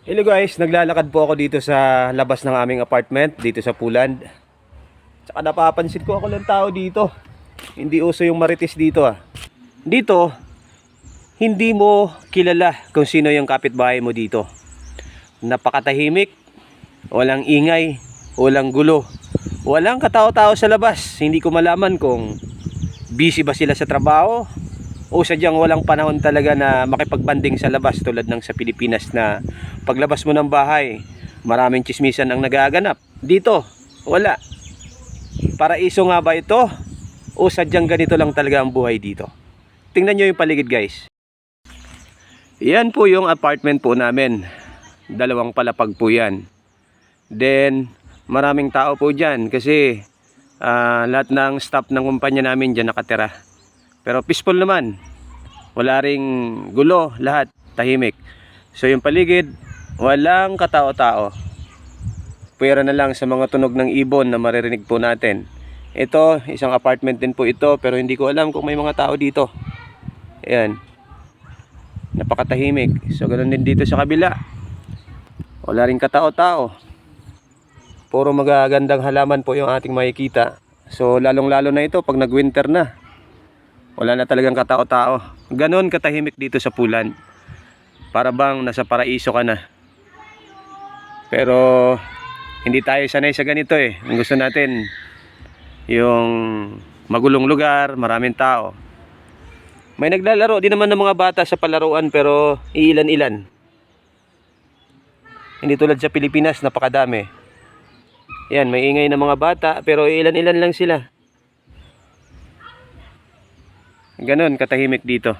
Hello guys, naglalakad po ako dito sa labas ng aming apartment, dito sa Puland. Tsaka napapansin ko ako lang tao dito. Hindi uso yung marites dito Dito, hindi mo kilala kung sino yung kapitbahay mo dito. Napakatahimik, walang ingay, walang gulo, walang katao-tao sa labas. Hindi ko malaman kung busy ba sila sa trabaho o sadyang walang panahon talaga na makipagbanding sa labas tulad ng sa Pilipinas na paglabas mo ng bahay, maraming tsismisan ang nagaganap. Dito, wala. Paraiso nga ba ito? O sadyang ganito lang talaga ang buhay dito? Tingnan nyo yung paligid guys. Yan po yung apartment po namin. 2 palapag po yan. Then, maraming tao po dyan kasi lahat ng staff ng kumpanya namin dyan nakatira. Pero peaceful naman. Wala ring gulo, lahat tahimik. So yung paligid, walang katao-tao. Pwera na lang sa mga tunog ng ibon na maririnig po natin. Ito, isang apartment din po ito, pero hindi ko alam kung may mga tao dito. Ayan. Napakatahimik. So ganoon din dito sa kabila. Wala ring katao-tao. Puro magagandang halaman po yung ating makikita. So lalong-lalo na ito pag nag-winter na. Wala na talagang katao-tao. Ganon katahimik dito sa Puland. Para bang nasa paraiso ka na. Pero hindi tayo sanay sa ganito Ang gusto natin yung magulong lugar, maraming tao. May naglalaro din naman ng mga bata sa palaruan pero iilan-ilan. Hindi tulad sa Pilipinas, napakadami. Yan, may ingay ng mga bata pero iilan-ilan lang sila. Ganon katahimik dito.